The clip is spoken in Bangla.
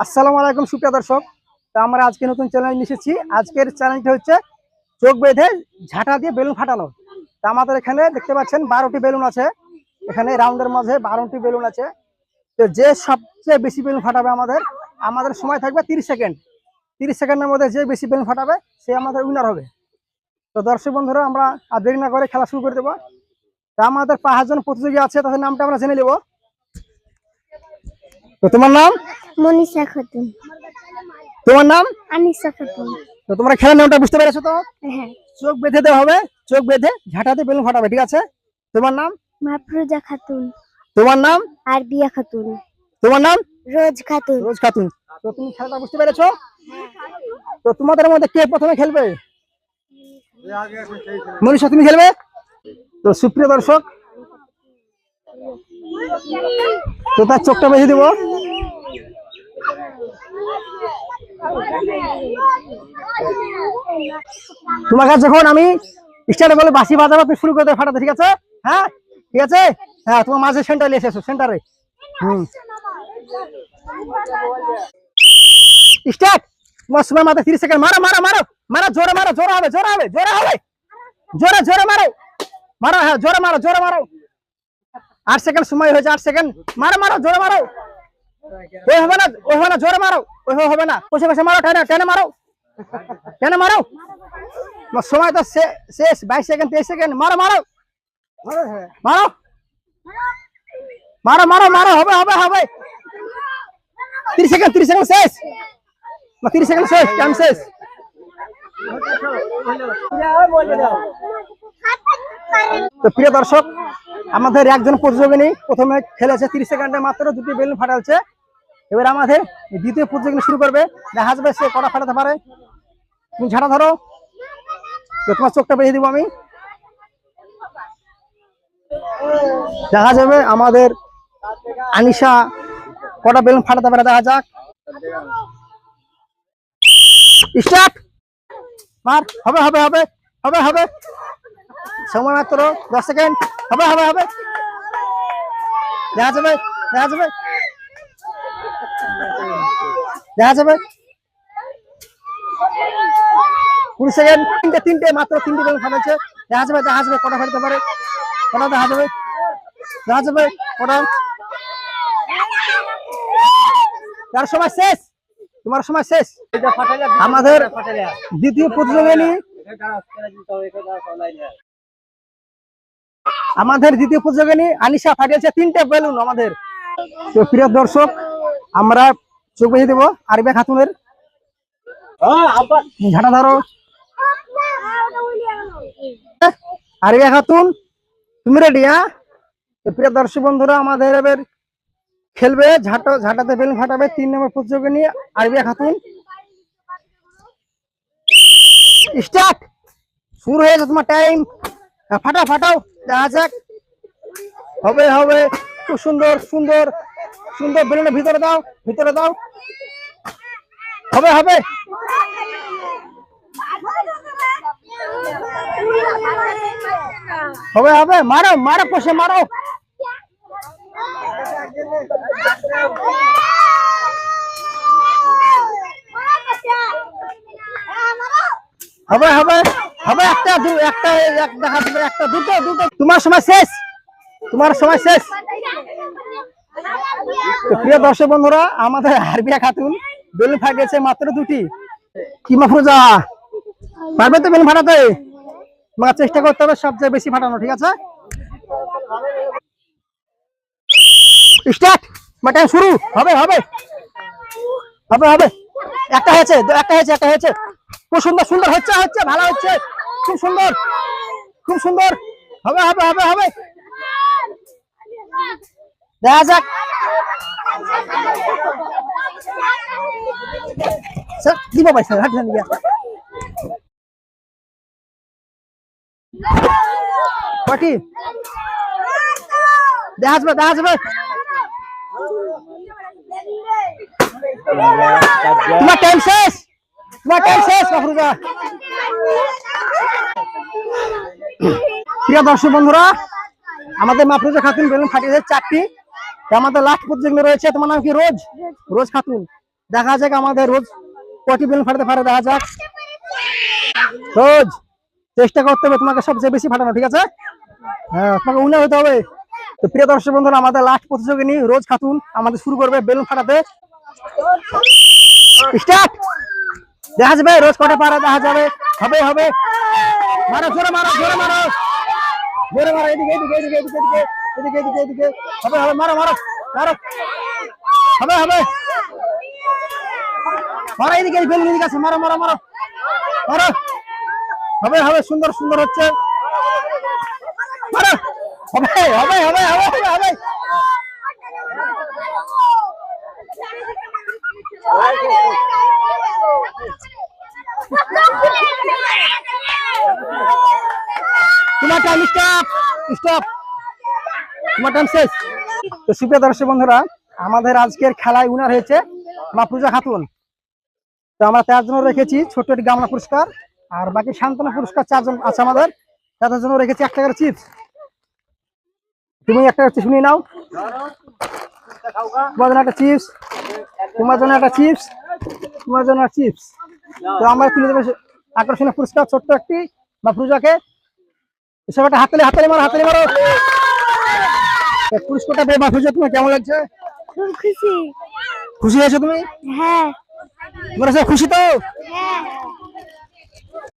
আসসালামু আলাইকুম সুপ্রিয় দর্শক। তো আমরা আজকে নতুন চ্যানেল নিয়ে এসেছি। আজকের চ্যানেলটা হচ্ছে চোখ বেঁধে ঝাঁটা দিয়ে বেলুন ফাটানো। তো আমাদের এখানে দেখতে পাচ্ছেন 12টি বেলুন আছে। এখানে রাউন্ডের মাঝে 12টি বেলুন আছে। তো যে সবচেয়ে বেশি বেলুন ফাটাবে আমাদের আমাদের সময় থাকবে 30 সেকেন্ড। 30 সেকেন্ডের মধ্যে যে বেশি বেলুন ফাটাবে সে আমাদের উইনার হবে। তো দর্শক বন্ধুরা, আমরা আর দেরি না করে খেলা শুরু করে দেবো। তো আমাদের 5 জন প্রতিযোগী আছে, তাদের নামটা আমরা জেনে নেব। তো তোমার নাম? মনীষা খাতুন। তোমার নাম? আনিসা খাতুন। তো তোমরা খেলার নিয়মটা বুঝতে পেরেছো তো? হ্যাঁ। চোখ বেঁধে দেওয়া হবে, চোখ বেঁধে ঝাঁটাতে বেলুন ফাটাবে, ঠিক আছে? তোমার নাম? মাফরুজা খাতুন। তোমার নাম? আরবিয়া খাতুন। তোমার নাম? রোজ খাতুন। রোজ খাতুন। তো তুমি খেলাটা বুঝতে পেরেছো? তো তোমাদের মধ্যে কে প্রথমে খেলবে? মনীষা, তুমি খেলবে? তো সুপ্রিয় দর্শক, তো তার চোখটা বেঁধে দিব। তোমার কাছে যখন আমি স্টার্ট বলে বাঁশি বাজাবো, তুমি শুরু করে ফাটাতে, ঠিক আছে? হ্যাঁ, ঠিক আছে। হ্যাঁ, তোমার মাঝে সেন্টারে এসেছো, সেন্টারে। স্টার্ট। তোমার সময় মাত্র 30 সেকেন্ড। মারো মারো মারো মারো, জোরে মারো, জোরে হবে, জোরে হবে, জোরে হবে, জোরে জোরে মারো মারো। হ্যাঁ, জোরে মারো, জোরে মারো। 8 সেকেন্ড সময় হয়েছে, 8 সেকেন্ড। মারো মারো, জোরে মারো। ওই হবে না, ওই হবে না, জোরে মারো। ওই হবে না, বসে বসে মারো, টেনে টেনে মারো, টেনে মারো। সময় তো শেষ। 22 সেকেন্ড, 23 সেকেন্ড। মারো মারো মারো মারো মারো মারো, হবে হবে হবে। 30 সেকেন্ড, 30 সেকেন্ড শেষ। 30 সেকেন্ড শেষ, টাইম শেষ। তো প্রিয় দর্শক, আমাদের একজন প্রতিযোগিনী প্রথমে খেলেছে, 30 সেকেন্ডে মাত্র 2টি বেলুন ফাটাচ্ছে। এবার আমাদের দ্বিতীয় প্রতিযোগিনী শুরু করবে। দেখা যাবে সে কটা ফাটাতে পারে। তুমি ঝাঁটা ধরো, তোমার চোখটা বেঁধে দিব আমি। দেখা যাবে আমাদের আনিশা কটা বেলুন ফাটাতে পারে, দেখা যাক। স্টার্ট। মার, হবে হবে হবে হবে হবে। সময় মাত্র 10 সেকেন্ড। হবে হবে হবে। দেখা যাবে, দেখা যাবে, দেখা যাবে। 20 সেকেন্ড। তিনটে মাত্র 3টি বেলুন ফাটাচ্ছে। দেখা যাবে, দেখা যাবে কটা ফাটাতে পারে, কটা দেখা যাবে, দেখা যাবে কটা। তার সময় শেষ, তোমার সময় শেষ। আমাদের দ্বিতীয় প্রতিযোগিনী আনিশা ফাটিয়েছে 3টে বেলুন আমাদের। তো প্রিয় দর্শক, আমরা চোখ বেঁধে দেবো আরবিয়া খাতুনের। ঝাঁটা ধরো। আরবিয়া খাতুন, তুমি রেডি? হ্যাঁ। তো প্রিয় দর্শক বন্ধুরা, আমাদের এবার খেলবে ঝাঁটাতে বেলুন ফাটাবে 3 নম্বর প্রতিযোগিনী আরবিয়া খাতুন। স্টার্ট। শুরু হয়েছে তোমার টাইম। ফাটাও ফাটাও, দেখা যাক। হবে হবে, খুব সুন্দর সুন্দর সুন্দর। বেলুনের ভিতরে দাও, ভিতরে দাও। হবে হবে হবে হবে। মারো মারো, কষে মারো। হবে হবে হবে। একটা দেখা যাবে, একটা দুটো দুটো। তোমার সময় শেষ, তোমার সময় শেষ। তো প্রিয় দর্শক বন্ধুরা, আমাদের আরবিয়া খাতুন বেলুন ফাটিয়েছে মাত্র 2টি। কি মাফরুজা, পারবে তো বেলুন ফাটাতে? তোমার চেষ্টা করতে হবে সবচেয়ে বেশি ফাটানো, ঠিক আছে? স্টার্ট। টাইম শুরু। হবে হবে হবে হবে। একটা হয়েছে, একটা হয়েছে, একটা হয়েছে। খুব সুন্দর সুন্দর হচ্ছে, হচ্ছে ভালো হচ্ছে, খুব সুন্দর, খুব সুন্দর। হবে হবে হবে হবে। দেখা যাক। দিব পয়সা, হাট গিয়া পাটি। দেখা যাবে, দেখা যাবে। তোমার টাইম শেষ, তোমার টাইম শেষ মাফরুজা। প্রিয় দর্শক বন্ধুরা, আমাদের মাফরুজা খাতুন বেলুন ফাটিয়েছে 4টি। আমাদের লাস্ট প্রতিযোগিতা রয়েছে, তোমার নাম কি? রোজ। রোজ খাতুন, দেখা যাক আমাদের রোজ কটি বেলুন ফাটাতে পারে, দেখা যাক। রোজ চেষ্টা করতে হবে তোমাকে সবচেয়ে বেশি ফাটানো, ঠিক আছে? হ্যাঁ, তোমাকে উইনার হতে হবে। তো প্রিয় দর্শক বন্ধুরা, আমাদের লাস্ট প্রতিযোগিনী রোজ খাতুন আমাদের শুরু করবে বেলুন ফাটাতে। স্টার্ট। দেখা যাবে রোজ কটা পারে, দেখা যাবে। হবে হবে, মারো জোরে মারো জোরে মারো জোরে মারো, এদিকে এদিকে এদিকে এদিকে এদিকে এদিকে এদিকে, হবে হবে, মারো মারো মারো, হবে হবে, মারো এদিকে, বেলুন এদিকে আছে, মারো মারো মারো মারো, হবে হবে, সুন্দর সুন্দর হচ্ছে, মারো, হবে হবে হবে হবে হবে হবে। তোমার টাইম স্টপ, স্টপ, তোমার টাইম শেষ। তো সুপ্রিয় দর্শক বন্ধুরা, আমাদের আজকের খেলায় উইনার হয়েছে মাফরুজা খাতুন। তো আমরা 4 জন রেখেছি ছোট্ট একটি গামলা পুরস্কার, আর বাকি সান্ত্বনা পুরস্কার 4 জন আছে আমাদের। তাদের জন্য রেখেছি 1 টাকার চিপস। তুমি 1 টাকার চিপস নিয়ে নাও, তোমার জন্য একটা চিপস, তোমার জন্য একটা চিপস, তোমার জন্য একটা চিপস। তো আমরা তুলে দেবো আকর্ষণীয় পুরস্কার ছোট্ট একটি মাফরুজাকে। এসব একটা হাততালি, হাততালি মারো, হাততালি মারো। পুরস্কারটা পেয়ে মাফরুজা তোমার কেমন লাগছে? খুব খুশি। খুশি হয়েছো তুমি? হ্যাঁ তোমরা সব খুশি তো? হ্যাঁ।